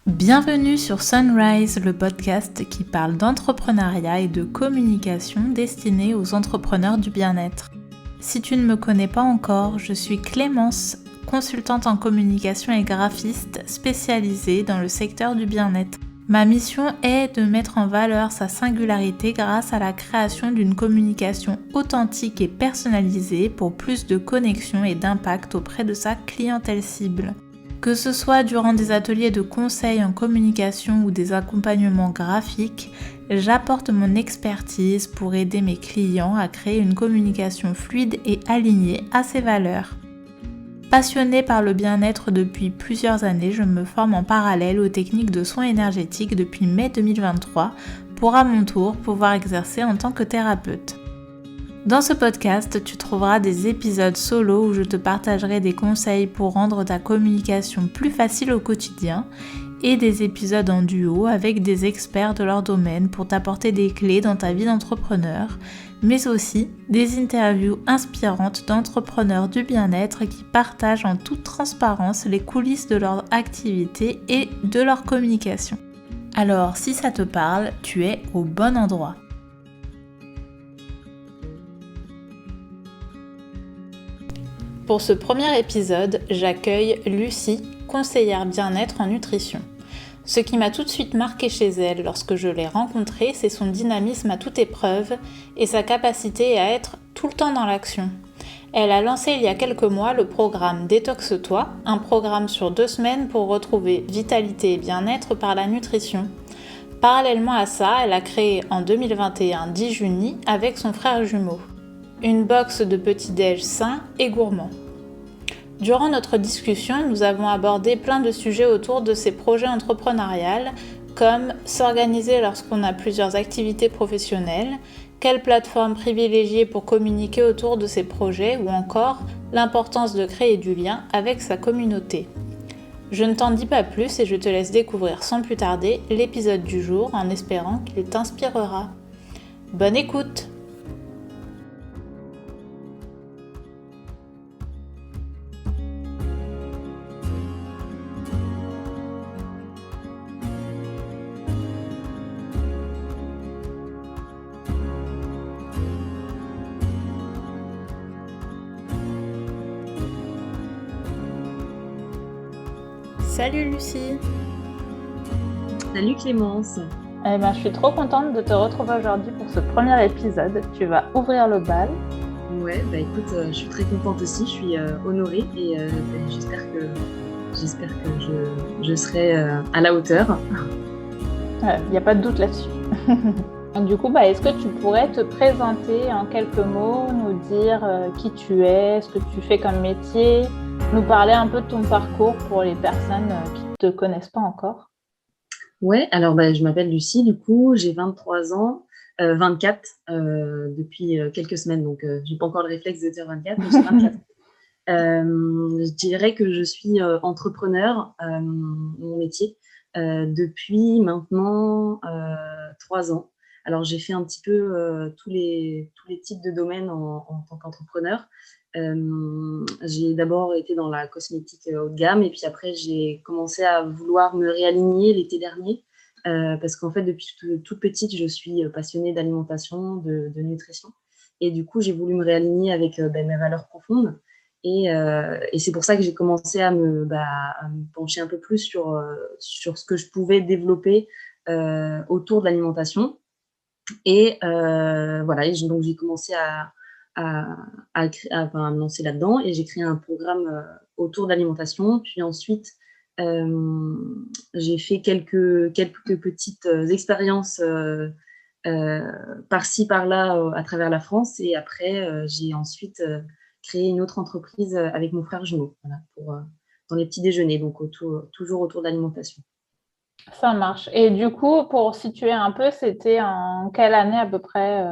Bienvenue sur Sunrise, le podcast qui parle d'entrepreneuriat et de communication destiné aux entrepreneurs du bien-être. Si tu ne me connais pas encore, je suis Clémence, consultante en communication et graphiste spécialisée dans le secteur du bien-être. Ma mission est de mettre en valeur sa singularité grâce à la création d'une communication authentique et personnalisée pour plus de connexion et d'impact auprès de sa clientèle cible. Que ce soit durant des ateliers de conseil en communication ou des accompagnements graphiques, j'apporte mon expertise pour aider mes clients à créer une communication fluide et alignée à ses valeurs. Passionnée par le bien-être depuis plusieurs années, je me forme en parallèle aux techniques de soins énergétiques depuis mai 2023 pour à mon tour pouvoir exercer en tant que thérapeute. Dans ce podcast, tu trouveras des épisodes solo où je te partagerai des conseils pour rendre ta communication plus facile au quotidien et des épisodes en duo avec des experts de leur domaine pour t'apporter des clés dans ta vie d'entrepreneur, mais aussi des interviews inspirantes d'entrepreneurs du bien-être qui partagent en toute transparence les coulisses de leur activité et de leur communication. Alors, si ça te parle, tu es au bon endroit. Pour ce premier épisode, j'accueille Lucie, conseillère bien-être en nutrition. Ce qui m'a tout de suite marqué chez elle lorsque je l'ai rencontrée, c'est son dynamisme à toute épreuve et sa capacité à être tout le temps dans l'action. Elle a lancé il y a quelques mois le programme Détoxe-toi, un programme sur 2 semaines pour retrouver vitalité et bien-être par la nutrition. Parallèlement à ça, elle a créé en 2021 Dijuni avec son frère jumeau. Une box de petit-déj sain et gourmand. Durant notre discussion, nous avons abordé plein de sujets autour de ces projets entrepreneuriales, comme s'organiser lorsqu'on a plusieurs activités professionnelles, quelle plateforme privilégier pour communiquer autour de ces projets ou encore l'importance de créer du lien avec sa communauté. Je ne t'en dis pas plus et je te laisse découvrir sans plus tarder l'épisode du jour en espérant qu'il t'inspirera. Bonne écoute! Salut Lucie! Salut Clémence! Je suis trop contente de te retrouver aujourd'hui pour ce premier épisode. Tu vas ouvrir le bal. Ouais, écoute, je suis très contente aussi, je suis honorée et j'espère que je serai à la hauteur. Il n'y a pas de doute là-dessus. Du coup, est-ce que tu pourrais te présenter en quelques mots, nous dire qui tu es, ce que tu fais comme métier, nous parler un peu de ton parcours pour les personnes qui ne te connaissent pas encore? Ouais, alors je m'appelle Lucie, du coup, j'ai 23 ans, 24 depuis quelques semaines, donc j'ai pas encore le réflexe de dire 24, mais j'ai 24 ans. Je dirais que je suis entrepreneur, mon métier, depuis maintenant 3 ans. Alors j'ai fait un petit peu tous les types de domaines en tant qu'entrepreneur. J'ai d'abord été dans la cosmétique haut de gamme et puis après j'ai commencé à vouloir me réaligner l'été dernier parce qu'en fait depuis toute petite je suis passionnée d'alimentation, de nutrition et du coup j'ai voulu me réaligner avec mes valeurs profondes et c'est pour ça que j'ai commencé à me pencher un peu plus sur ce que je pouvais développer autour de l'alimentation et voilà, donc j'ai commencé à me lancer là-dedans et j'ai créé un programme autour de l'alimentation. Puis ensuite, j'ai fait quelques petites expériences par-ci, par-là à travers la France. Et après, j'ai ensuite créé une autre entreprise avec mon frère jumeau, voilà, dans les petits déjeuners, donc toujours autour de l'alimentation. Ça marche. Et du coup, pour situer un peu, c'était en quelle année à peu près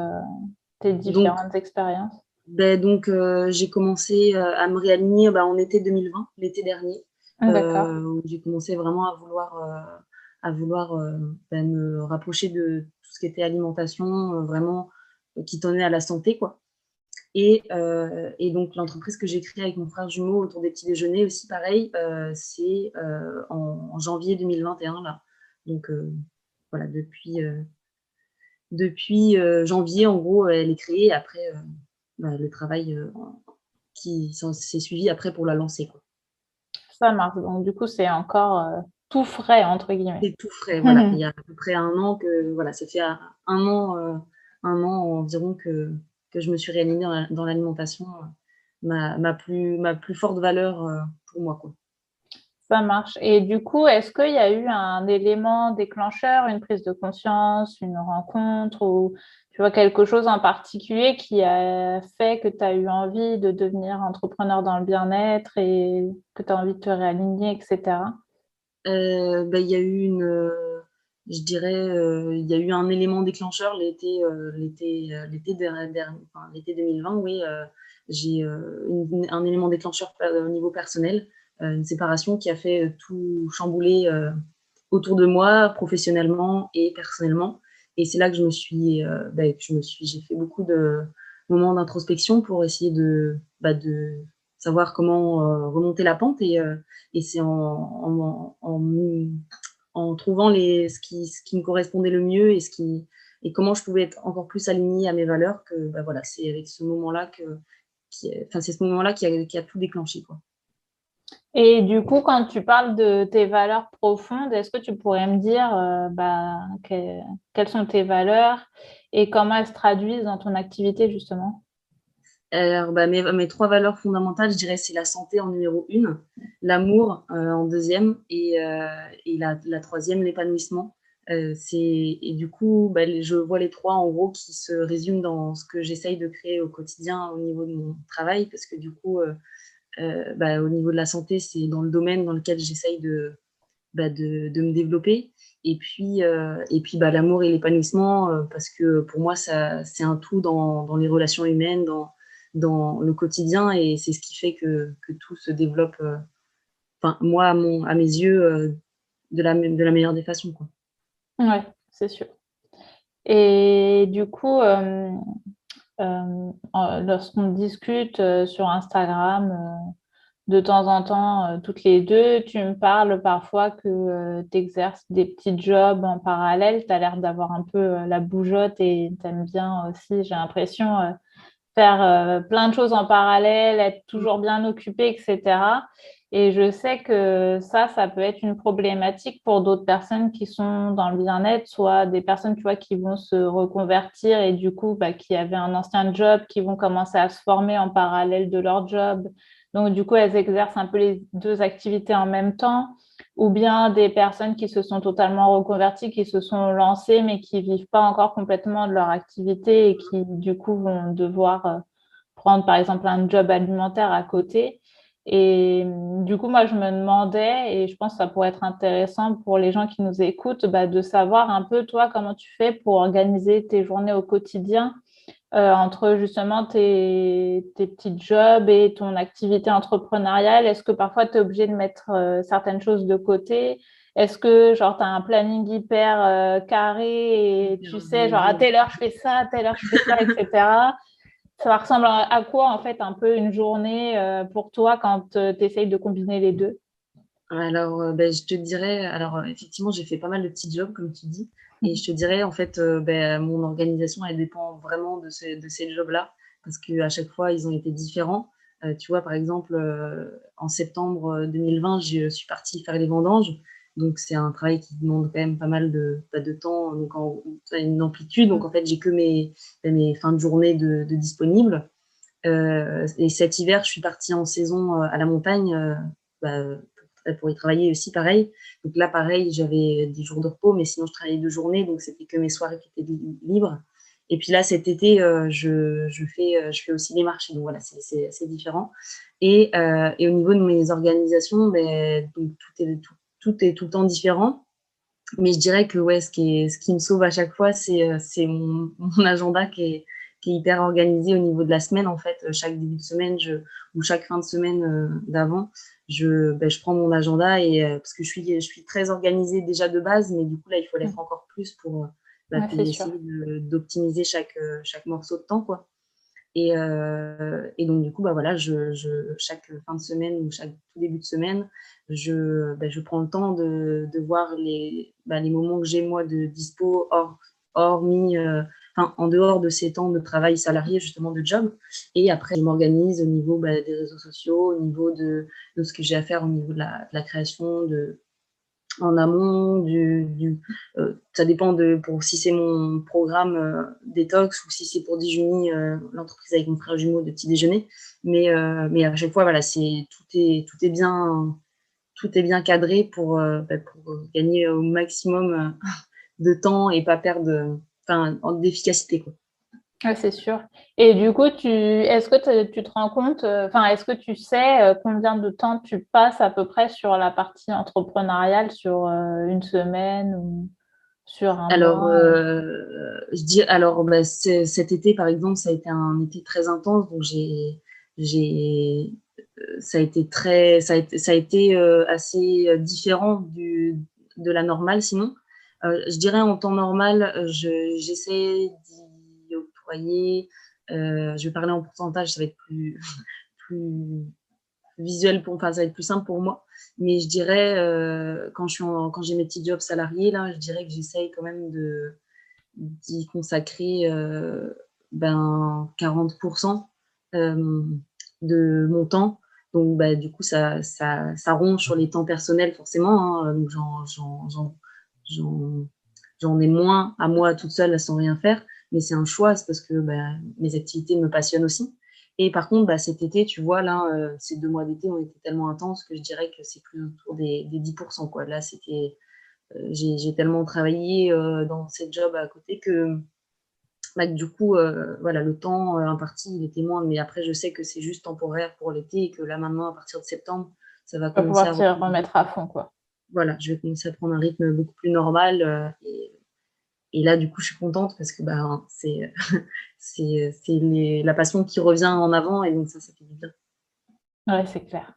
tes différentes expériences? Donc, j'ai commencé à me réaligner en été 2020, l'été dernier. D'accord. Où j'ai commencé vraiment à vouloir me rapprocher de tout ce qui était alimentation, vraiment qui tenait à la santé, quoi. Et donc, l'entreprise que j'ai créée avec mon frère jumeau autour des petits déjeuners aussi, pareil, c'est en janvier 2021, là. Donc, voilà, depuis janvier, en gros, elle est créée. Et après, le travail qui s'est suivi après pour la lancer, quoi. Ça marche. Donc, du coup, c'est encore tout frais, entre guillemets. C'est tout frais, voilà. Il y a à peu près 1 an que, voilà, ça fait 1 an environ que je me suis réalignée dans l'alimentation, ma plus forte valeur pour moi, quoi. Ça marche. Et du coup, est-ce qu'il y a eu un élément déclencheur, une prise de conscience, une rencontre ou tu vois quelque chose en particulier qui a fait que tu as eu envie de devenir entrepreneur dans le bien-être et que tu as envie de te réaligner, etc. Il y a eu je dirais, il y a eu un élément déclencheur l'été 2020, oui, j'ai un élément déclencheur au niveau personnel, une séparation qui a fait tout chambouler autour de moi, professionnellement et personnellement. Et c'est là que j'ai fait beaucoup de moments d'introspection pour essayer de savoir comment remonter la pente. Et c'est en trouvant ce qui me correspondait le mieux et comment je pouvais être encore plus alignée à mes valeurs que voilà, c'est avec ce moment-là c'est ce moment-là qui a tout déclenché, quoi. Et du coup, quand tu parles de tes valeurs profondes, est-ce que tu pourrais me dire quelles sont tes valeurs et comment elles se traduisent dans ton activité, justement? Alors, mes 3 valeurs fondamentales, je dirais, c'est la santé en numéro 1, l'amour en deuxième et la troisième, l'épanouissement. Et du coup, je vois les 3 en gros qui se résument dans ce que j'essaye de créer au quotidien au niveau de mon travail parce que du coup, au niveau de la santé, c'est dans le domaine dans lequel j'essaye de me développer. Et puis l'amour et l'épanouissement, parce que pour moi, c'est un tout dans les relations humaines, dans le quotidien, et c'est ce qui fait que tout se développe, enfin, moi, à mes yeux, de la meilleure des façons, quoi. Ouais, c'est sûr. Et du coup, lorsqu'on discute sur Instagram, de temps en temps, toutes les deux, tu me parles parfois que tu exerces des petits jobs en parallèle. Tu as l'air d'avoir un peu la bougeotte et tu aimes bien aussi, j'ai l'impression, faire plein de choses en parallèle, être toujours bien occupé, etc. Et je sais que ça peut être une problématique pour d'autres personnes qui sont dans le bien-être, soit des personnes, tu vois, qui vont se reconvertir et du coup, qui avaient un ancien job, qui vont commencer à se former en parallèle de leur job. Donc, du coup, elles exercent un peu les deux activités en même temps, ou bien des personnes qui se sont totalement reconverties, qui se sont lancées, mais qui vivent pas encore complètement de leur activité et qui, du coup, vont devoir prendre, par exemple, un job alimentaire à côté. Et du coup, moi, je me demandais, et je pense que ça pourrait être intéressant pour les gens qui nous écoutent, de savoir un peu, toi, comment tu fais pour organiser tes journées au quotidien entre justement tes petits jobs et ton activité entrepreneuriale. Est-ce que parfois tu es obligé de mettre certaines choses de côté? Est-ce que genre tu as un planning hyper carré et tu sais genre à telle heure je fais ça, à telle heure je fais ça, etc. Ça ressemble à quoi en fait un peu une journée pour toi quand tu essayes de combiner les deux? Alors, je te dirais, alors, effectivement, j'ai fait pas mal de petits jobs, comme tu dis, et je te dirais, en fait, mon organisation, elle dépend vraiment de ces jobs-là, parce qu'à chaque fois, ils ont été différents. Tu vois, par exemple, en septembre 2020, je suis partie faire les vendanges, donc c'est un travail qui demande quand même pas mal de temps, donc une amplitude. Donc en fait, j'ai que mes fins de journée de disponibles. Et cet hiver, je suis partie en saison à la montagne, bah, pour y travailler aussi, pareil. Donc là, pareil, j'avais des jours de repos, mais sinon, je travaillais 2 journées, donc c'était que mes soirées qui étaient libres. Et puis là, cet été, je fais aussi des marchés, donc voilà, c'est assez différent. Et au niveau de mes organisations, donc tout est tout le temps différent. Mais je dirais que ouais, ce qui me sauve à chaque fois, c'est mon agenda qui est hyper organisé au niveau de la semaine. En fait, chaque début de semaine ou chaque fin de semaine d'avant, je prends mon agenda parce que je suis très organisée déjà de base, mais du coup, là, il faut l'être encore plus pour Ouais, c'est sûr. essayer d'optimiser chaque morceau de temps, quoi. Et donc, du coup, bah, voilà, chaque fin de semaine ou chaque tout début de semaine, je prends le temps de voir les moments que j'ai, moi, de dispo, hormis, enfin, en dehors de ces temps de travail salarié, justement, de job. Et après, je m'organise au niveau des réseaux sociaux, au niveau de ce que j'ai à faire, au niveau de la création, en amont ça dépend pour si c'est mon programme détox ou si c'est pour Dijuni, l'entreprise avec mon frère jumeau de petit déjeuner. Mais à chaque fois, voilà, tout est bien cadré pour gagner au maximum de temps et pas perdre, enfin, d'efficacité, quoi. Ouais, c'est sûr. Et du coup, est-ce que tu te rends compte, enfin, est-ce que tu sais combien de temps tu passes à peu près sur la partie entrepreneuriale sur une semaine ou sur un Alors, mois? cet été, par exemple, ça a été un été très intense, donc j'ai, ça a été assez différent de la normale. Sinon, je dirais en temps normal, j'essaie d'y octroyer. Je vais parler en pourcentage, ça va être plus visuel enfin, ça va être plus simple pour moi. Mais je dirais, quand j'ai mes petits jobs salariés, là, je dirais que j'essaye quand même d'y consacrer 40% de mon temps. Donc, du coup, ça ronge sur les temps personnels, forcément, hein. Donc, j'en- j'en ai moins à moi toute seule sans rien faire. Mais c'est un choix, c'est parce que mes activités me passionnent aussi. Et par contre, cet été, tu vois, là, ces 2 mois d'été ont été tellement intenses que je dirais que c'est plus autour des 10%, quoi. Là, j'ai tellement travaillé dans ces jobs à côté que du coup, voilà, le temps imparti, il était moins. Mais après, je sais que c'est juste temporaire pour l'été et que là, maintenant, à partir de septembre, ça va Tu vas commencer pouvoir à t'y reprendre. remettre à fond, quoi. Voilà, je vais commencer à prendre un rythme beaucoup plus normal. Et là, du coup, je suis contente parce que c'est la passion qui revient en avant et donc ça fait du bien. Ouais, c'est clair.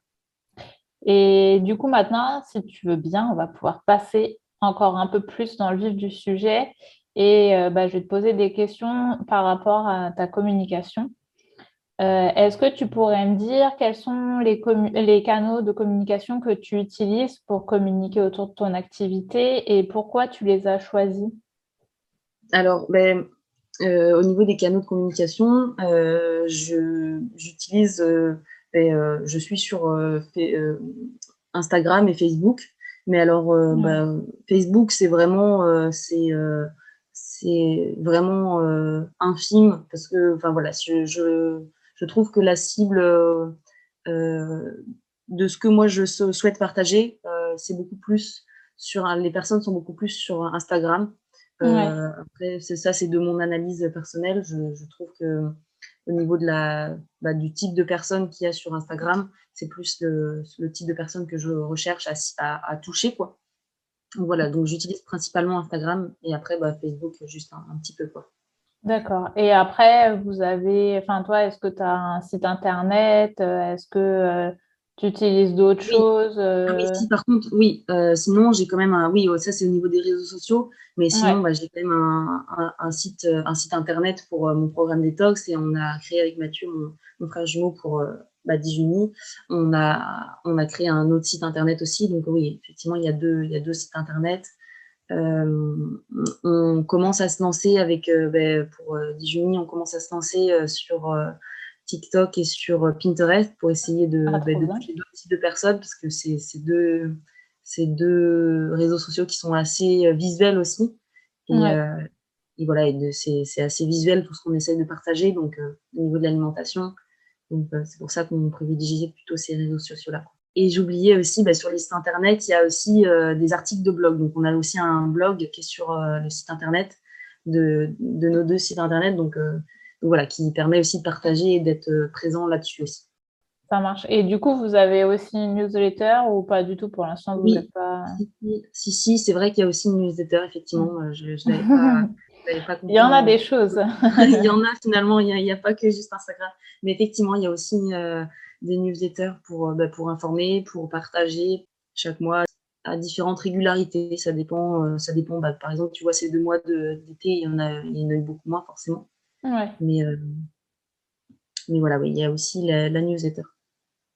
Et du coup, maintenant, si tu veux bien, on va pouvoir passer encore un peu plus dans le vif du sujet. Et je vais te poser des questions par rapport à ta communication. Est-ce que tu pourrais me dire quels sont les canaux de communication que tu utilises pour communiquer autour de ton activité et pourquoi tu les as choisis? Alors, au niveau des canaux de communication, je suis sur Instagram et Facebook. Mais alors, Ouais. Facebook, c'est vraiment infime parce que, enfin voilà, je trouve que la cible de ce que moi je souhaite partager, c'est beaucoup plus les personnes sont beaucoup plus sur Instagram. Ouais. Après, c'est de mon analyse personnelle. Je trouve que au niveau du type de personnes qu'il y a sur Instagram, c'est plus le type de personnes que je recherche à toucher, quoi. Donc voilà, donc j'utilise principalement Instagram et après Facebook juste un petit peu, quoi. D'accord. Et après, enfin toi, est-ce que tu as un site internet? Est-ce que tu utilises d'autres Oui. choses? Ah oui, si, par contre, oui. Sinon, j'ai quand même oui, ça c'est au niveau des réseaux sociaux, mais sinon, Ouais. j'ai quand même un site internet pour mon programme détox et on a créé avec Mathieu, mon frère jumeau, pour Dijuni. On a créé un autre site internet aussi, donc oui, effectivement, il y a deux sites internet. On commence à se lancer pour Dijuni, on commence à se lancer sur TikTok et sur Pinterest pour essayer Ah, trop de bien. toucher d'autres types de personnes parce que c'est deux réseaux sociaux qui sont assez visuels aussi. Et, Ouais. euh, et voilà, c'est assez visuel tout ce qu'on essaye de partager donc, au niveau de l'alimentation. Donc, c'est pour ça qu'on privilégie plutôt ces réseaux sociaux-là. Et j'oubliais aussi, sur les sites internet, il y a aussi des articles de blog. Donc, on a aussi un blog qui est sur le site internet de nos deux sites internet. Donc voilà, qui permet aussi de partager et d'être présent là-dessus aussi. Ça marche. Et du coup, vous avez aussi une newsletter ou pas du tout pour l'instant, vous n'êtes Oui, pas. si, c'est vrai qu'il y a aussi une newsletter, effectivement. Je ne l'avais pas Il y compris en a en. des choses. Il y en a finalement, il y a pas que juste Instagram. Mais effectivement, il y a aussi des newsletters pour informer, pour partager chaque mois à différentes régularités. Ça dépend. Par exemple, tu vois, ces 2 mois d'été, il y en a eu beaucoup moins forcément. Ouais. Mais, Mais voilà, oui, il y a aussi la newsletter.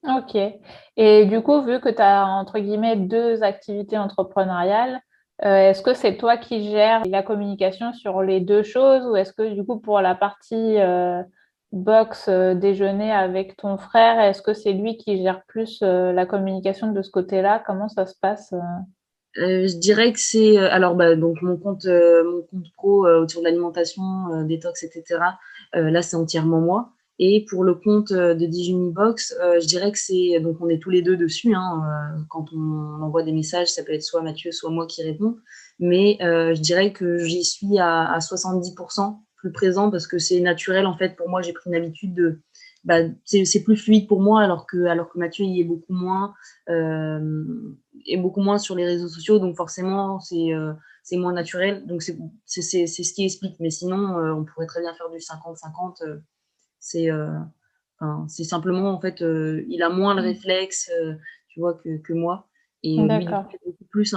Ok. Et du coup, vu que tu as, entre guillemets, deux activités entrepreneuriales, est-ce que c'est toi qui gères la communication sur les deux choses ou est-ce que du coup, pour la partie box déjeuner avec ton frère, est-ce que c'est lui qui gère plus la communication de ce côté-là? Comment ça se passe? Je dirais que c'est alors bah, donc mon compte pro autour de l'alimentation, détox, etc. Là, c'est entièrement moi. Et pour le compte de Digunibox, je dirais que c'est donc on est tous les deux dessus. Hein, quand on envoie des messages, ça peut être soit Mathieu, soit moi qui répond. Mais je dirais que j'y suis à 70% plus présent parce que c'est naturel en fait. Pour moi, j'ai pris une habitude de bah, c'est plus fluide pour moi alors que Mathieu y est beaucoup moins. Euh, et beaucoup moins sur les réseaux sociaux, donc forcément, c'est moins naturel. Donc, c'est ce qui explique. Mais sinon, on pourrait très bien faire du 50-50. C'est c'est simplement, en fait, il a moins le réflexe, tu vois, que moi. Et lui, du coup, D'accord. il est beaucoup plus,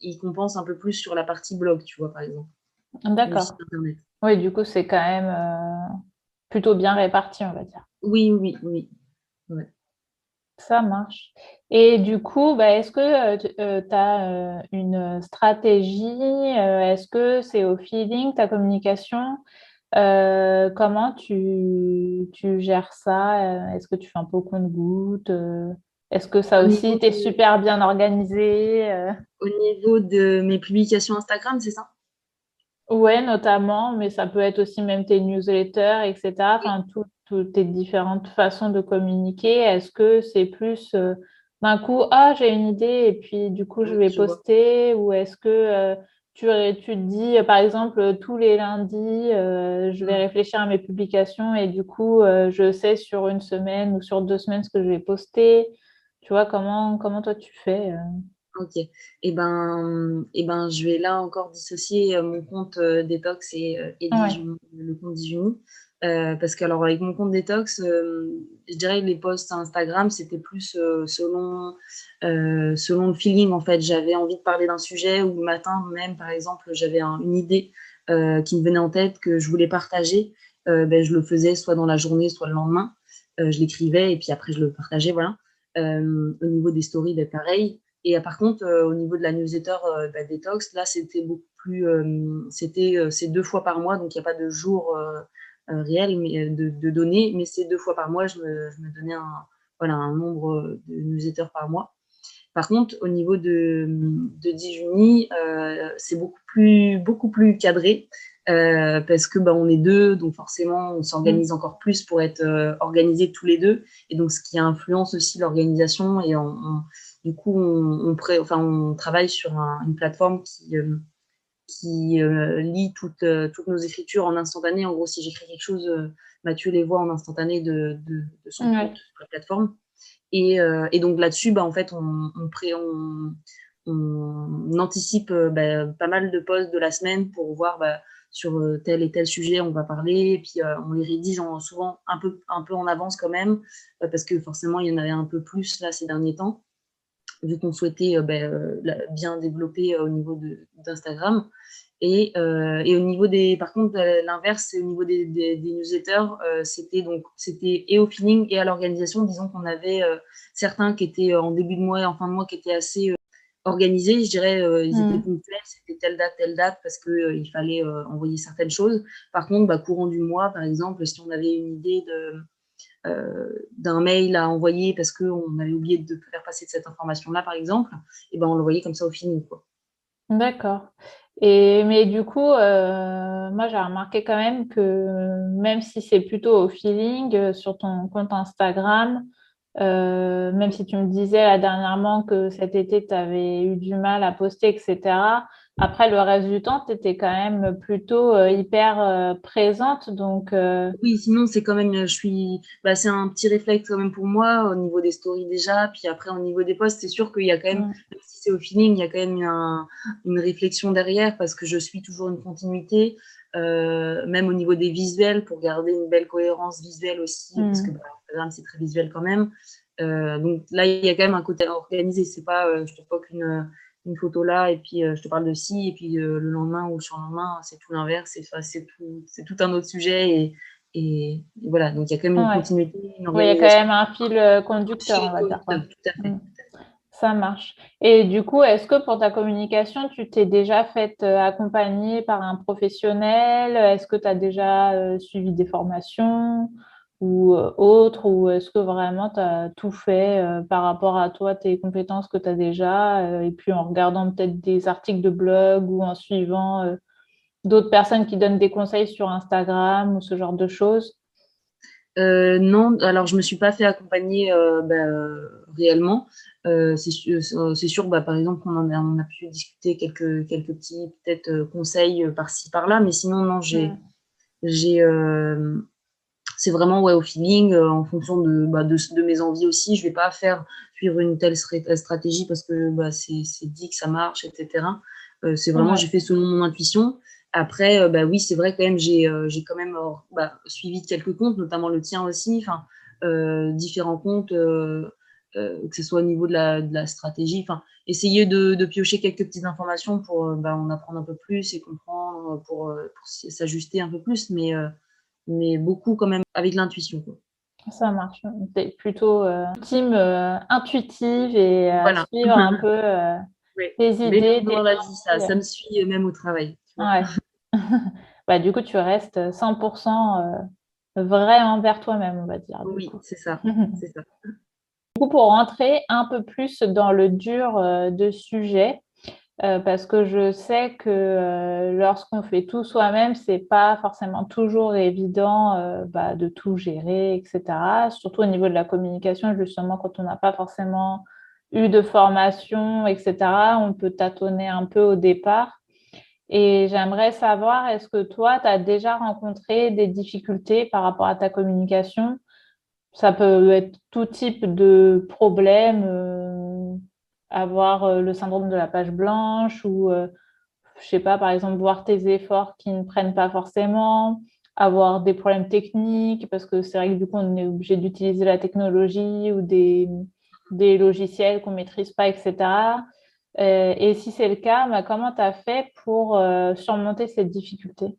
il compense un peu plus sur la partie blog, tu vois, par exemple, du site D'accord. internet. Oui, du coup, c'est quand même plutôt bien réparti, on va dire. Oui, oui, oui. Ouais. Ça marche. Et du coup, bah, est-ce que tu as une stratégie? Est-ce que c'est au feeling, ta communication? Comment tu gères ça? Est-ce que tu fais un peu au compte-gouttes? Est-ce que ça Au aussi, niveau tu es de, super bien organisé? au niveau de mes publications Instagram, c'est ça? Ouais, notamment, mais ça peut être aussi même tes newsletters, etc. Oui, Enfin, toutes tes différentes façons de communiquer. Est-ce que c'est plus d'un coup, ah, j'ai une idée et puis du coup, je oui, vais je vois. poster ou est-ce que tu te dis, par exemple, tous les lundis, je vais Mm. réfléchir à mes publications et du coup, je sais sur une semaine ou sur 2 semaines ce que je vais poster. Tu vois, comment toi tu fais? Ok. Je vais là encore dissocier mon compte détox et Ouais. Le compte Dijumi. Parce que alors avec mon compte détox, je dirais que les posts Instagram, c'était plus selon le feeling en fait. J'avais envie de parler d'un sujet ou le matin même, par exemple, j'avais une idée qui me venait en tête que je voulais partager. Je le faisais soit dans la journée, soit le lendemain. Je l'écrivais et puis après je le partageais, voilà. Au niveau des stories, pareil. Et par contre, au niveau de la newsletter Détox, là, c'était beaucoup plus. C'est 2 fois par mois, donc il n'y a pas de jour réel mais, de données, mais c'est 2 fois par mois. Je me donnais voilà, un nombre de newsletters par mois. Par contre, au niveau de Dijuni, c'est beaucoup plus cadré parce que on est deux, donc forcément, on Mm. s'organise encore plus pour être organisés tous les deux. Et donc, ce qui influence aussi l'organisation. Et du coup, on travaille sur une plateforme qui lit toutes nos écritures en instantané. En gros, si j'écris quelque chose, Mathieu les voit en instantané de son compte Ouais. sur la plateforme. Et donc là-dessus, en fait, on anticipe pas mal de posts de la semaine pour voir sur tel et tel sujet on va parler. Et puis on les rédige souvent un peu en avance quand même, parce que forcément, il y en avait un peu plus là ces derniers temps, vu qu'on souhaitait bien développer au niveau d'Instagram. Et au niveau par contre, l'inverse, c'est au niveau des newsletters, c'était et au feeling et à l'organisation. Disons qu'on avait certains qui étaient en début de mois et en fin de mois qui étaient assez organisés, je dirais, ils étaient Mm. ponctuels, c'était telle date, parce que il fallait envoyer certaines choses. Par contre, courant du mois, par exemple, si on avait une idée d'un mail à envoyer parce qu'on avait oublié de faire passer cette information-là, par exemple, et on l'envoyait comme ça au feeling, quoi. D'accord. Et mais du coup, moi j'ai remarqué quand même que même si c'est plutôt au feeling sur ton compte Instagram, même si tu me disais là dernièrement que cet été tu avais eu du mal à poster, etc. Après le reste du temps, tu étais quand même plutôt hyper présente. Donc Oui, sinon, c'est quand même, c'est un petit réflexe quand même pour moi au niveau des stories déjà. Puis après, au niveau des posts, c'est sûr qu'il y a quand même si c'est au feeling, il y a quand même une réflexion derrière parce que je suis toujours une continuité, même au niveau des visuels pour garder une belle cohérence visuelle aussi, parce que mm, Instagram, c'est très visuel quand même. Donc là, il y a quand même un côté organisé. C'est pas, je te poque une photo là et puis je te parle de ci et puis le lendemain ou le surlendemain, c'est tout l'inverse. C'est tout un autre sujet Et voilà, donc il y a quand même une Ouais. continuité, une Oui, il y a quand organisation. même un fil conducteur, Fil on va dire, quoi. conducteur, tout à fait. Mm. Ça marche. Et du coup, est-ce que pour ta communication, tu t'es déjà fait accompagner par un professionnel? Est-ce que tu as déjà suivi des formations ou autres? Ou est-ce que vraiment tu as tout fait par rapport à toi, tes compétences que tu as déjà, et puis en regardant peut-être des articles de blog ou en suivant d'autres personnes qui donnent des conseils sur Instagram ou ce genre de choses? Non, alors je me suis pas fait accompagner réellement. C'est sûr, bah, par exemple, on a pu discuter quelques petits peut-être conseils par-ci par-là, mais sinon non, Mm. j'ai c'est vraiment ouais, au feeling, en fonction de mes envies aussi. Je vais pas suivre une telle stratégie parce que bah, c'est dit que ça marche, etc. C'est vraiment, Ouais. j'ai fait selon mon intuition. Après, bah, oui, c'est vrai quand même, j'ai quand même bah, suivi quelques comptes, notamment le tien aussi, enfin, différents comptes, que ce soit au niveau de la stratégie, enfin, essayer de piocher quelques petites informations pour bah, en apprendre un peu plus et comprendre, pour s'ajuster un peu plus, mais beaucoup quand même avec l'intuition, quoi. Ça marche. T'es plutôt team intuitive et à Voilà. suivre un peu Ouais. tes Mais idées, tes non, vas-y, envies. ça me suit même au travail, tu vois. Ouais. Bah, du coup, tu restes 100% vrai envers toi-même, on va dire, du Oui, coup. c'est ça, c'est ça. Du coup, pour rentrer un peu plus dans le dur de sujet, parce que je sais que lorsqu'on fait tout soi-même, c'est pas forcément toujours évident bah, de tout gérer, etc. Surtout au niveau de la communication, justement, quand on n'a pas forcément eu de formation, etc., on peut tâtonner un peu au départ. Et j'aimerais savoir, est-ce que toi, tu as déjà rencontré des difficultés par rapport à ta communication? Ça peut être tout type de problème, avoir le syndrome de la page blanche ou, je sais pas, par exemple, voir tes efforts qui ne prennent pas forcément, avoir des problèmes techniques, parce que c'est vrai que du coup, on est obligé d'utiliser la technologie ou des logiciels qu'on maîtrise pas, etc. Et si c'est le cas, bah, comment tu as fait pour surmonter cette difficulté?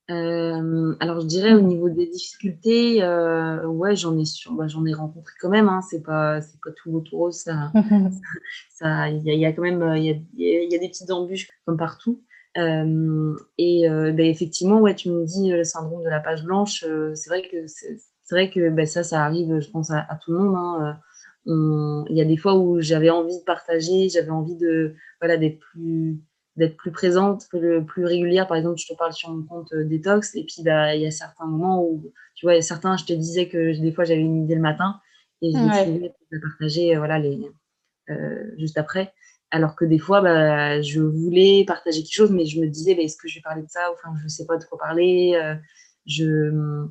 Alors je dirais au niveau des difficultés, ouais, j'en ai rencontré quand même, hein. C'est pas tout rose, ça il y a quand même, il y a des petites embûches comme partout. Bah, effectivement, ouais, tu me dis, le syndrome de la page blanche, c'est vrai que, bah, ça arrive, je pense à tout le monde, hein, il y a des fois où j'avais envie de partager, j'avais envie de voilà, d'être plus présente, plus régulière. Par exemple, je te parle sur mon compte détox, et puis bah, il y a certains moments où, tu vois, il y a certains, je te disais que des fois j'avais une idée le matin et je Ouais, l'écrivais pour la partager voilà, juste après. Alors que des fois, bah, je voulais partager quelque chose, mais je me disais, bah, est-ce que je vais parler de ça? Enfin, je ne sais pas de quoi parler. Je,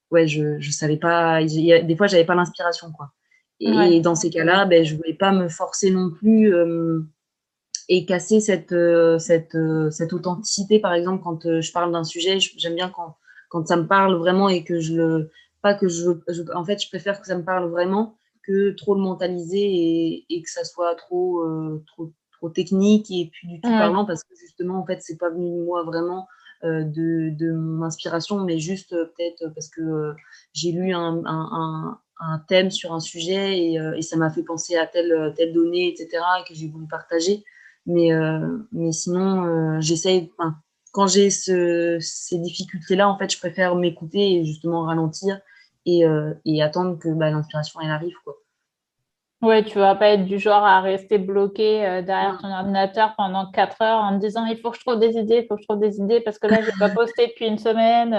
ouais, je savais pas. Des fois, j'avais pas l'inspiration, quoi. ouais, Et dans ces cas-là, ben, je voulais pas me forcer non plus et casser cette authenticité. Par exemple, quand je parle d'un sujet, j'aime bien quand ça me parle vraiment et que je le. Pas que en fait, je préfère que ça me parle vraiment que trop le mentaliser et que ça soit trop technique et puis du tout ouais. parlant parce que justement, en fait, c'est pas venu de moi vraiment de mon inspiration, mais juste peut-être parce que j'ai lu un thème sur un sujet et ça m'a fait penser à telle donnée, etc., et que j'ai voulu partager. Mais sinon, enfin, quand j'ai ces difficultés-là, en fait, je préfère m'écouter et justement ralentir et attendre que bah, l'inspiration, elle arrive, quoi. Ouais, tu vas pas être du genre à rester bloqué derrière Non, ton ordinateur pendant 4 heures en te disant il faut que je trouve des idées, il faut que je trouve des idées parce que là, j'ai pas posté depuis une semaine.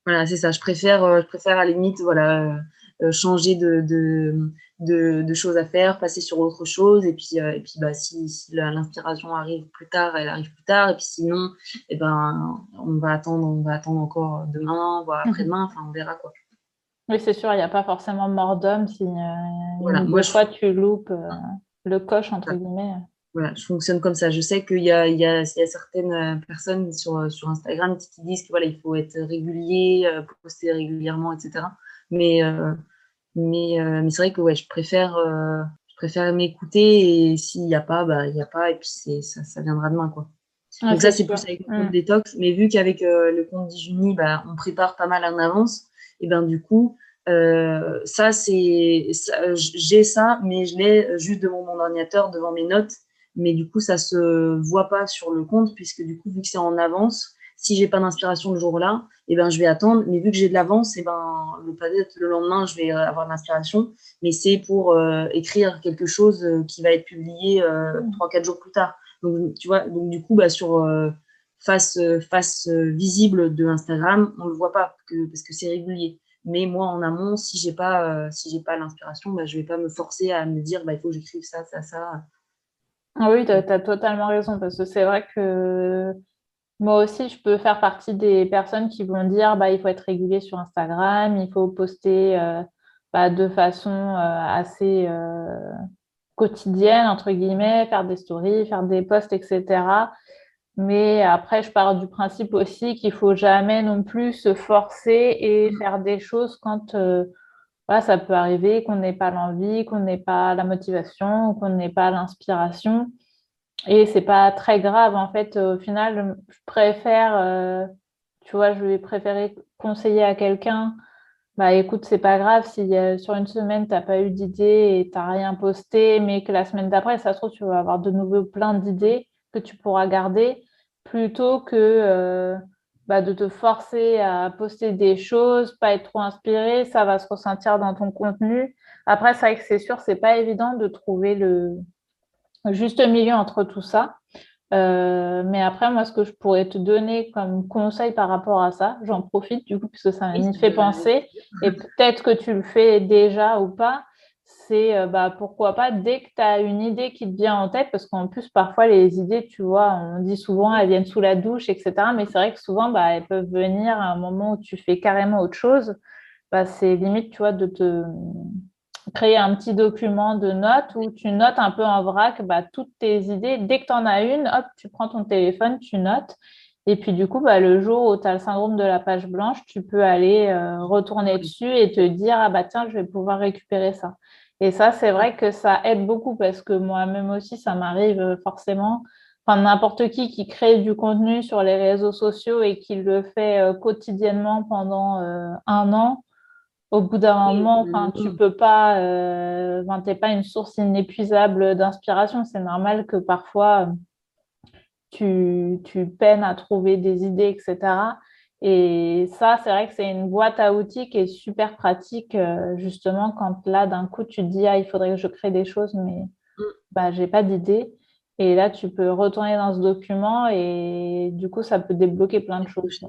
voilà, c'est ça. Je préfère à la limite, voilà, changer de choses à faire, passer sur autre chose. Et puis bah, si l'inspiration arrive plus tard, elle arrive plus tard. Et puis sinon, eh ben, on va attendre encore demain, voire après-demain. Enfin, on verra, quoi. Oui, c'est sûr, il n'y a pas forcément mort d'homme si une Voilà, ou deux fois tu loupes le coche, entre guillemets. voilà, je fonctionne comme ça. Je sais il y a certaines personnes sur Instagram qui disent que voilà, il faut être régulier, poster régulièrement, etc. Mais, euh, mais c'est vrai que ouais, je préfère m'écouter et s'il n'y a pas, bah, il n'y a pas et puis ça viendra demain, quoi. Donc c'est ça, c'est sûr. plus avec le compte détox. Mais vu qu'avec le compte Dijuni, on prépare pas mal en avance, et ben du coup, j'ai ça, mais je l'ai juste devant mon ordinateur, devant mes notes. Mais du coup, ça se voit pas sur le compte, puisque du coup, vu que c'est en avance, si j'ai pas d'inspiration le jour-là, et ben je vais attendre. Mais vu que j'ai de l'avance, et ben peut-être le lendemain, je vais avoir de l'inspiration. Mais c'est pour écrire quelque chose qui va être publié 3-4 jours plus tard. Donc, tu vois, donc du coup, sur face visible de Instagram, on le voit pas parce que c'est régulier. Mais moi, en amont, si j'ai pas l'inspiration, je vais pas me forcer à me dire, il faut que j'écrive ça, ça, ça. Ah oui, tu as totalement raison, parce que c'est vrai que moi aussi, je peux faire partie des personnes qui vont dire, il faut être régulier sur Instagram, il faut poster de façon assez quotidienne, entre guillemets, faire des stories, faire des posts, etc. Mais après, je pars du principe aussi qu'il faut jamais non plus se forcer et faire des choses quand voilà, ça peut arriver qu'on n'ait pas l'envie, qu'on n'ait pas la motivation, qu'on n'ait pas l'inspiration. Et c'est pas très grave. En fait, au final, je préfère, tu vois, je vais préférer conseiller à quelqu'un, écoute, c'est pas grave si sur une semaine, t'as pas eu d'idée et t'as rien posté, mais que la semaine d'après, ça se trouve, tu vas avoir de nouveau plein d'idées que tu pourras garder, plutôt que de te forcer à poster des choses, pas être trop inspiré, ça va se ressentir dans ton contenu. Après, c'est vrai que c'est sûr, c'est pas évident de trouver le juste milieu entre tout ça. Mais après, moi, ce que je pourrais te donner comme conseil par rapport à ça, j'en profite du coup, puisque ça Oui, m'y fait penser, et peut-être que tu le fais déjà ou pas, c'est pourquoi pas, dès que tu as une idée qui te vient en tête, parce qu'en plus, parfois, les idées, tu vois, on dit souvent, elles viennent sous la douche, etc. Mais c'est vrai que souvent, elles peuvent venir à un moment où tu fais carrément autre chose. C'est limite, tu vois, de te créer un petit document de notes où tu notes un peu en vrac toutes tes idées. Dès que tu en as une, hop, tu prends ton téléphone, tu notes. Et puis du coup, le jour où tu as le syndrome de la page blanche, tu peux aller retourner dessus et te dire, ah tiens, je vais pouvoir récupérer ça. Et ça, c'est vrai que ça aide beaucoup parce que moi-même aussi, ça m'arrive forcément. Enfin, n'importe qui crée du contenu sur les réseaux sociaux et qui le fait quotidiennement pendant un an, au bout d'un moment, enfin, tu peux pas, t'es pas une source inépuisable d'inspiration. C'est normal que parfois tu peines à trouver des idées, etc. Et ça, c'est vrai que c'est une boîte à outils qui est super pratique, justement, quand là, d'un coup, tu te dis, ah, il faudrait que je crée des choses, mais j'ai pas d'idée. Et là, tu peux retourner dans ce document et du coup, ça peut débloquer plein de choses.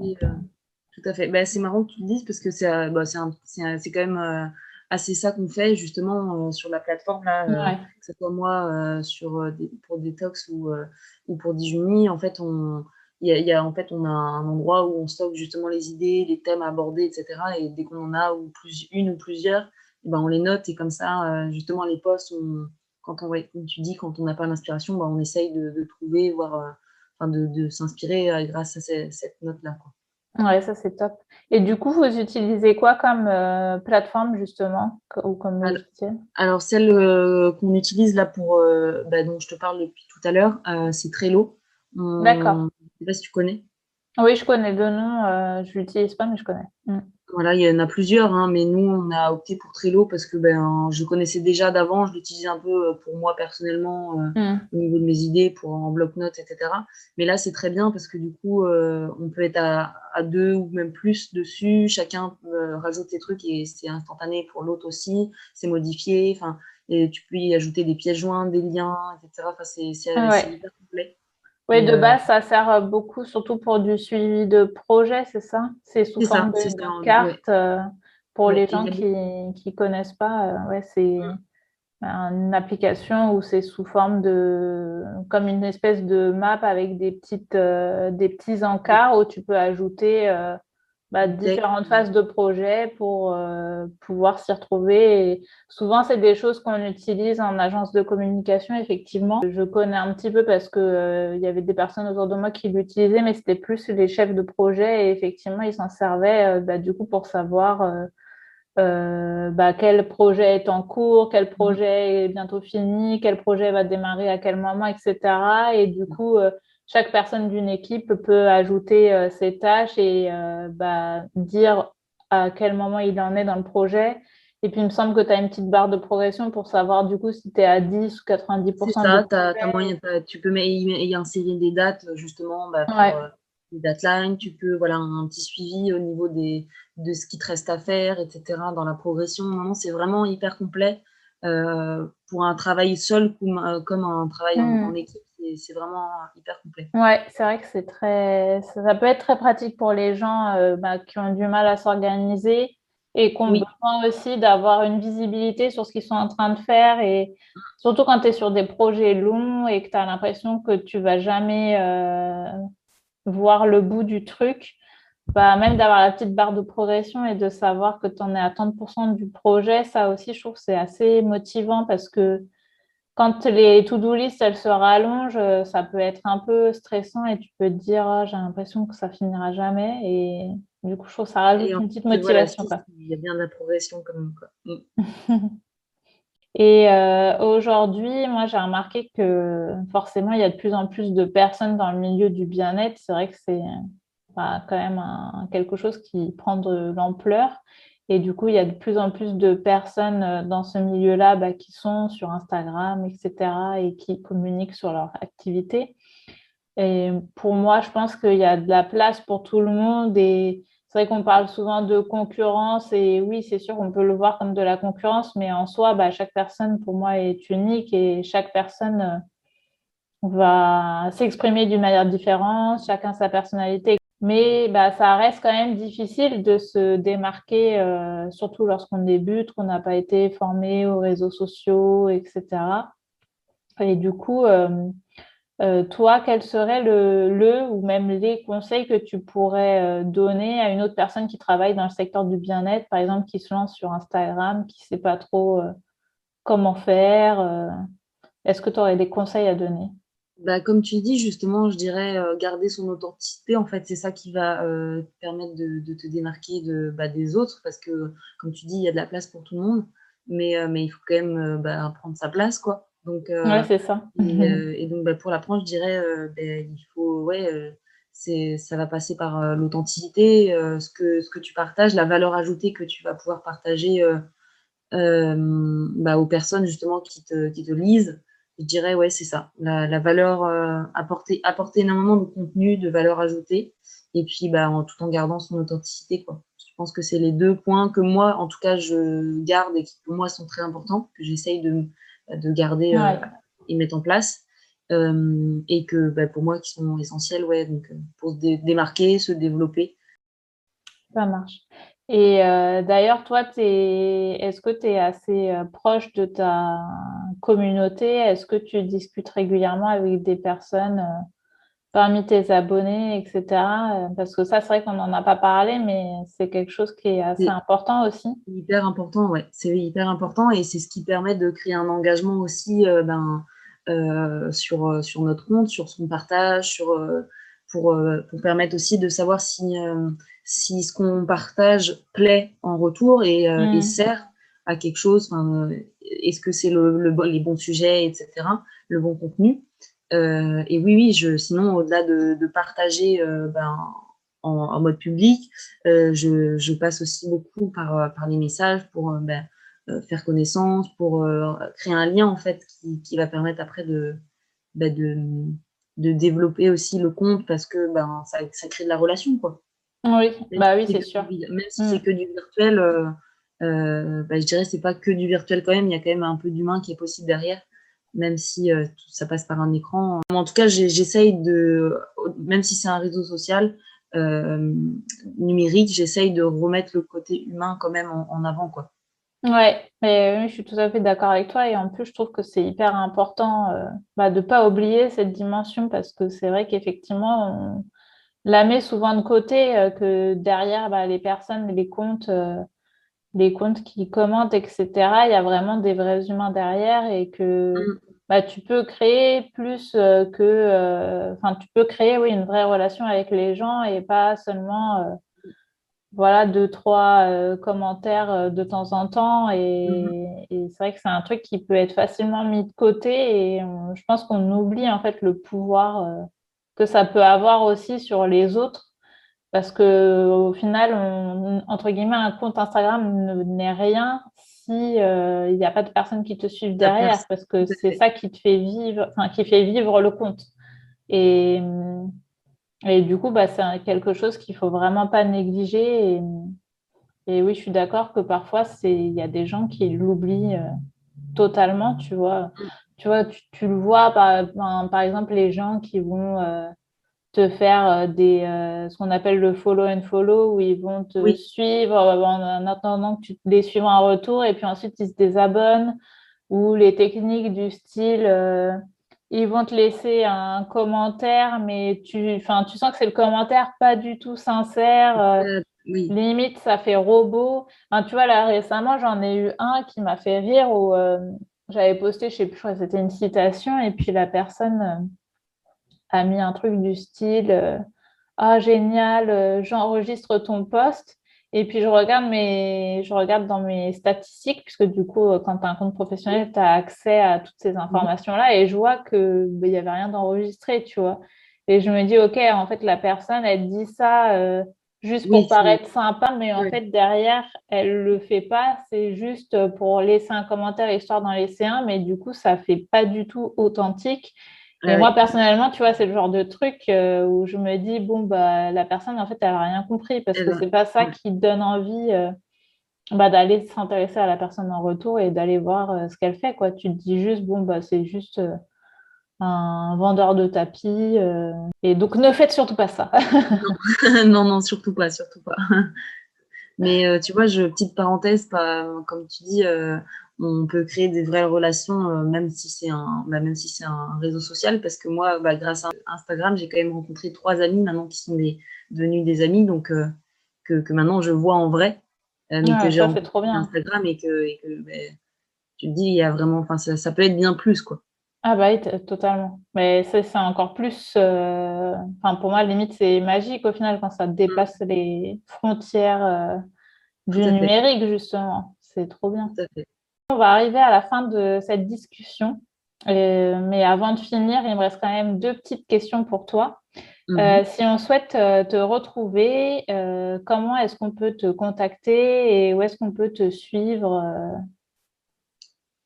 Tout à fait. C'est marrant que tu le dises parce que c'est quand même assez ça qu'on fait justement sur la plateforme là, Ouais. que ce soit moi pour Detox ou pour Dijuni. En fait, en fait, on a un endroit où on stocke justement les idées, les thèmes abordés, etc. Et dès qu'on en a une ou plusieurs, on les note et comme ça, justement, les posts, comme tu dis, quand on n'a pas d'inspiration, on essaye de trouver, de s'inspirer grâce à cette note-là, quoi. Ouais, ça c'est top. Et du coup, vous utilisez quoi comme plateforme justement ou comme Alors, logiciel? alors, celle qu'on utilise là dont je te parle depuis tout à l'heure, c'est Trello. D'accord. Je sais pas si tu connais. Oui, je connais le nom. Je l'utilise pas, mais je connais. Mm. Voilà, il y en a plusieurs, hein, mais nous, on a opté pour Trello parce que je connaissais déjà d'avant, je l'utilisais un peu pour moi personnellement, Mm. au niveau de mes idées, pour en bloc-notes, etc. Mais là, c'est très bien parce que du coup, on peut être à deux ou même plus dessus, chacun rajoute ses trucs et c'est instantané pour l'autre aussi, c'est modifié, enfin, et tu peux y ajouter des pièces jointes, des liens, etc. Enfin, c'est Ouais. hyper complet. Oui, Et de base, ça sert beaucoup, surtout pour du suivi de projet, c'est ça? C'est sous forme c'est de ça, ouais, carte pour ouais. les Et il gens y a beaucoup. qui connaissent pas. Ouais, c'est une application où c'est sous forme de, comme une espèce de map avec des petits encarts où tu peux ajouter Texte, différentes phases de projet pour pouvoir s'y retrouver. Et souvent, c'est des choses qu'on utilise en agence de communication, effectivement. Je connais un petit peu parce que il y avait des personnes autour de moi qui l'utilisaient, mais c'était plus les chefs de projet et effectivement, ils s'en servaient du coup pour savoir quel projet est en cours, quel projet est bientôt fini, quel projet va démarrer à quel moment, etc. Et du coup, chaque personne d'une équipe peut ajouter ses tâches et dire à quel moment il en est dans le projet. Et puis, il me semble que tu as une petite barre de progression pour savoir du coup si tu es à 10 ou C'est 90% du ça, t'as projet. moyen, tu peux y insérer des dates justement pour Ouais. les deadlines, tu peux, voilà, un petit suivi au niveau de ce qui te reste à faire, etc. dans la progression. Non, c'est vraiment hyper complet. Pour un travail seul comme un travail en Hmm. équipe, c'est vraiment hyper complet. Ouais, c'est vrai que ça peut être très pratique pour les gens qui ont du mal à s'organiser et qui ont Oui, besoin aussi d'avoir une visibilité sur ce qu'ils sont en train de faire. Et surtout quand tu es sur des projets longs et que tu as l'impression que tu vas jamais voir le bout du truc, même d'avoir la petite barre de progression et de savoir que tu en es à 30% du projet, ça aussi, je trouve que c'est assez motivant parce que quand les to-do list, elles se rallongent, ça peut être un peu stressant et tu peux te dire, ah, j'ai l'impression que ça finira jamais. Et du coup, je trouve que ça et rajoute en une petite plus, voilà, motivation, si, quoi. il y a bien de la progression quand même, quoi. Et aujourd'hui, moi, j'ai remarqué que forcément, il y a de plus en plus de personnes dans le milieu du bien-être. C'est vrai que c'est quand même quelque chose qui prend de l'ampleur. Et du coup, il y a de plus en plus de personnes dans ce milieu-là qui sont sur Instagram, etc., et qui communiquent sur leur activité. Et pour moi, je pense qu'il y a de la place pour tout le monde. Et c'est vrai qu'on parle souvent de concurrence. Et oui, c'est sûr qu'on peut le voir comme de la concurrence, mais en soi, chaque personne, pour moi, est unique et chaque personne va s'exprimer d'une manière différente, chacun sa personnalité. Mais ça reste quand même difficile de se démarquer, surtout lorsqu'on débute, qu'on n'a pas été formé aux réseaux sociaux, etc. Et du coup, toi, quel serait ou même les conseils que tu pourrais donner à une autre personne qui travaille dans le secteur du bien-être, par exemple, qui se lance sur Instagram, qui ne sait pas trop comment faire? Est-ce que tu aurais des conseils à donner? Bah, comme tu dis, justement, je dirais garder son authenticité. En fait, c'est ça qui va te permettre de te démarquer des autres, parce que, comme tu dis, il y a de la place pour tout le monde, mais il faut quand même prendre sa place, quoi. Donc, Ouais, c'est ça. et donc, pour l'apprendre, je dirais, il faut, ouais, ça va passer par l'authenticité, ce que tu partages, la valeur ajoutée que tu vas pouvoir partager aux personnes justement qui te lisent. Je dirais, ouais, c'est ça. La valeur, apporter énormément de contenu, de valeur ajoutée, et puis tout en gardant son authenticité, quoi. Je pense que c'est les deux points que moi, en tout cas, je garde et qui pour moi sont très importants, que j'essaye de garder Ouais, et mettre en place. Et que pour moi, qui sont essentiels, ouais, donc pour se démarquer, se développer. ça marche. Et d'ailleurs, toi, est-ce que tu es assez proche de ta communauté? Est-ce que tu discutes régulièrement avec des personnes parmi tes abonnés, etc. Parce que ça, c'est vrai qu'on n'en a pas parlé, mais c'est quelque chose qui est assez C'est important aussi. hyper important, ouais. C'est hyper important et c'est ce qui permet de créer un engagement aussi sur notre compte, sur son partage, pour permettre aussi de savoir si ce qu'on partage plaît en retour et Mm. sert à quelque chose. Est-ce que c'est les bons sujets, etc., le bon contenu. Et oui, oui, sinon, au-delà de partager en mode public, je passe aussi beaucoup par les messages pour faire connaissance, pour créer un lien en fait qui va permettre après bah, de, de développer aussi le compte parce que ça crée de la relation, quoi. Oui, Même si oui, c'est c'est que sûr. même si Mm. c'est que du virtuel, je dirais c'est pas que du virtuel quand même, il y a quand même un peu d'humain qui est possible derrière, même si ça passe par un écran. En tout cas, j'essaye même si c'est un réseau social euh, numérique, j'essaye de remettre le côté humain quand même en avant, quoi. Ouais, mais oui, je suis tout à fait d'accord avec toi. Et en plus, je trouve que c'est hyper important de ne pas oublier cette dimension parce que c'est vrai qu'effectivement, on la met souvent de côté, que derrière les personnes, les comptes qui commentent, etc., il y a vraiment des vrais humains derrière et que Mm, tu peux créer plus enfin, tu peux créer, oui, une vraie relation avec les gens et pas seulement, voilà, deux, trois commentaires de temps en temps. mhm. Et c'est vrai que c'est un truc qui peut être facilement mis de côté et je pense qu'on oublie en fait le pouvoir. que ça peut avoir aussi sur les autres. Parce que au final, entre guillemets, un compte Instagram n'est rien si il n'y a pas de personnes qui te suivent La derrière, personne, parce que tout à c'est fait. ça qui te fait vivre, enfin, qui fait vivre le compte. Et, et du coup, bah, c'est quelque chose qu'il faut vraiment pas négliger. Et oui, je suis d'accord que parfois, il y a des gens qui l'oublient totalement, tu vois. Tu vois, tu le vois, par exemple, les gens qui vont te faire ce qu'on appelle le follow and follow, où ils vont te Oui, suivre en attendant que tu les suives en retour, et puis ensuite ils se désabonnent, ou les techniques du style, ils vont te laisser un commentaire, mais enfin, tu sens que c'est le commentaire pas du tout sincère, oui, limite ça fait robot. Enfin, tu vois, là récemment, j'en ai eu un qui m'a fait rire, où j'avais posté, je sais plus, je crois que c'était une citation, et puis la personne a mis un truc du style ah génial, j'enregistre ton post et puis je regarde dans mes statistiques puisque du coup quand tu as un compte professionnel, tu as accès à toutes ces mhm. informations-là et je vois que il y avait rien d'enregistré, tu vois. Et je me dis OK, en fait la personne elle dit ça juste pour Oui, c'est paraître sympa mais en ouais, fait derrière elle le fait pas, c'est juste pour laisser un commentaire histoire d'en laisser un mais du coup ça fait pas du tout authentique. Et moi, ouais, personnellement, tu vois, c'est le genre de truc où je me dis, bon, bah, la personne, en fait, elle n'a rien compris parce elle que va. c'est pas ça Ouais. qui donne envie bah, d'aller s'intéresser à la personne en retour et d'aller voir ce qu'elle fait, quoi. Tu te dis juste, bon, bah, c'est juste un vendeur de tapis. Et donc, ne faites surtout pas ça. Non, non, surtout pas, surtout pas. Mais tu vois, petite parenthèse, comme tu dis, on peut créer des vraies relations, même si c'est un réseau social, parce que moi, bah, grâce à Instagram, j'ai quand même rencontré 3 amis maintenant qui sont devenus des amis, donc que maintenant je vois en vrai, mais que Ouais, j'ai ça, c'est rencontré trop via bien. Instagram et que ben, tu te dis, il y a vraiment, enfin, ça peut être bien plus, quoi. Ah bah oui, totalement. Mais ça, c'est encore plus... Enfin, pour moi, limite, c'est magique au final quand ça Mm, dépasse les frontières tout du à fait, numérique, justement. C'est trop bien. tout à fait. On va arriver à la fin de cette discussion. Mais avant de finir, il me reste quand même deux petites questions pour toi. Mhm. Si on souhaite te retrouver, comment est-ce qu'on peut te contacter et où est-ce qu'on peut te suivre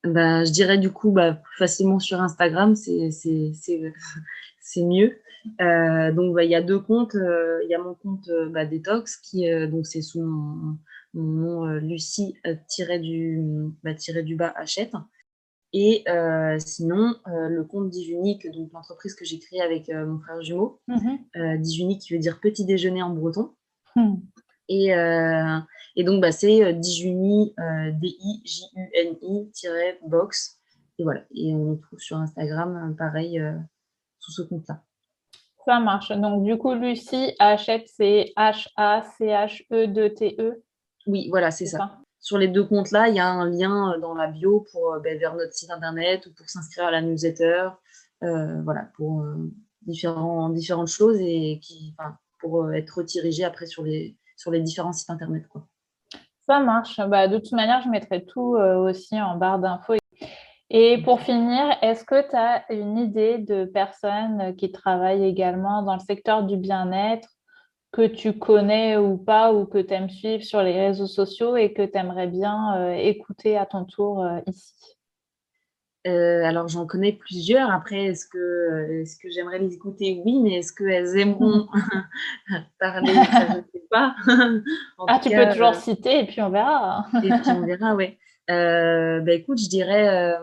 Bah, je dirais du coup bah, plus facilement sur Instagram, c'est mieux. Donc bah, il y a deux comptes. Il y a mon compte bah, Detox donc c'est sous mon nom Lucie tiré du bas Hachette. Et sinon le compte Dijunique, donc l'entreprise que j'ai créée avec mon frère jumeau. Mhm. Dijunique qui veut dire petit déjeuner en breton. Hmm. Et, euh, et donc, bah, c'est Dijuni, DIJUNI-box. Et voilà. Et on le trouve sur Instagram, pareil, sous ce compte-là. Ça marche. Donc, du coup, Lucie achète, c'est Hachete, Oui, voilà, c'est c'est ça. ça? Sur les deux comptes-là, il y a un lien dans la bio vers notre site internet ou pour s'inscrire à la newsletter. Voilà, pour différentes choses enfin, pour être redirigé après sur les différents sites internet, quoi. Ça marche. Bah, de toute manière, je mettrai tout aussi en barre d'infos. Et pour finir, est-ce que tu as une idée de personnes qui travaillent également dans le secteur du bien-être, que tu connais ou pas, ou que tu aimes suivre sur les réseaux sociaux et que tu aimerais bien écouter à ton tour ici? Alors j'en connais plusieurs. Après, est-ce que j'aimerais les écouter? Oui, mais est-ce qu'elles aimeront parler? Ça, je ne sais pas. En Ah, tout tu peux cas, toujours citer et puis on verra. et puis on verra, ouais. Bah, écoute, je dirais,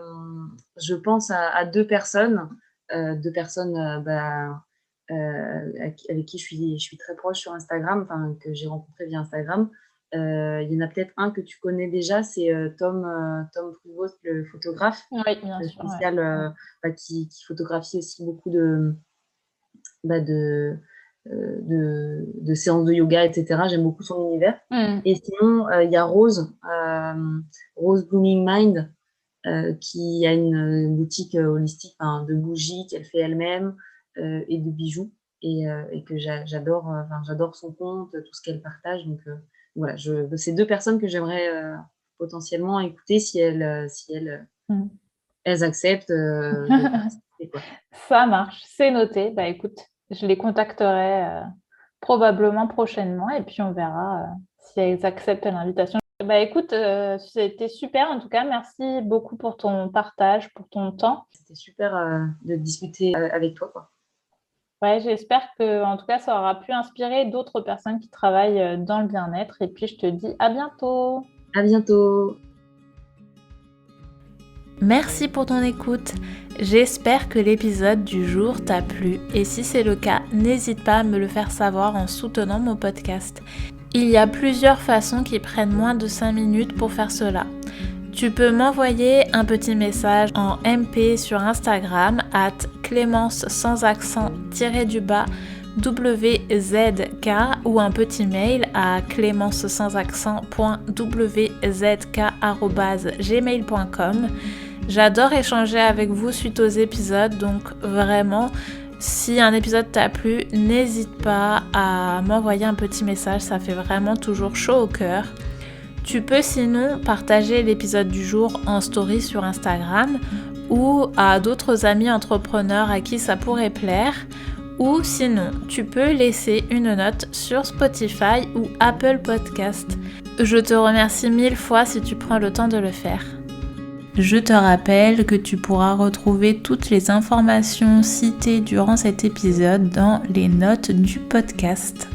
je pense à deux personnes avec qui je suis très proche sur Instagram, enfin, que j'ai rencontré via Instagram. Il y en a peut-être un que tu connais déjà, c'est Tom Prouvost, le photographe Oui, bien sûr. Ouais. spécial qui photographie aussi beaucoup bah, de séances de yoga, etc. J'aime beaucoup son univers. Hmm. Et sinon, il y a Rose Blooming Mind, qui a une boutique holistique de bougies qu'elle fait elle-même et de bijoux. Et que j'adore son compte, tout ce qu'elle partage. Donc voilà, c'est deux personnes que j'aimerais potentiellement écouter elles acceptent de participer, quoi. Ça marche, c'est noté. Bah écoute, je les contacterai probablement prochainement et puis on verra si elles acceptent l'invitation. Bah écoute, c'était super en tout cas. Merci beaucoup pour ton partage, pour ton temps. C'était super de discuter avec toi, quoi. Ouais, j'espère que en tout cas ça aura pu inspirer d'autres personnes qui travaillent dans le bien-être. Et puis je te dis à bientôt. À bientôt. Merci pour ton écoute. J'espère que l'épisode du jour t'a plu et si c'est le cas, n'hésite pas à me le faire savoir en soutenant mon podcast. Il y a plusieurs façons qui prennent moins de 5 minutes pour faire cela. Tu peux m'envoyer un petit message en MP sur Instagram @clémence sans accent _WZK ou un petit mail à clémence_wzk@gmail.com. J'adore échanger avec vous suite aux épisodes, donc vraiment, si un épisode t'a plu, n'hésite pas à m'envoyer un petit message, ça fait vraiment toujours chaud au cœur. Tu peux sinon partager l'épisode du jour en story sur Instagram ou à d'autres amis entrepreneurs à qui ça pourrait plaire. Ou sinon, tu peux laisser une note sur Spotify ou Apple Podcast. Je te remercie 1000 fois si tu prends le temps de le faire. Je te rappelle que tu pourras retrouver toutes les informations citées durant cet épisode dans les notes du podcast.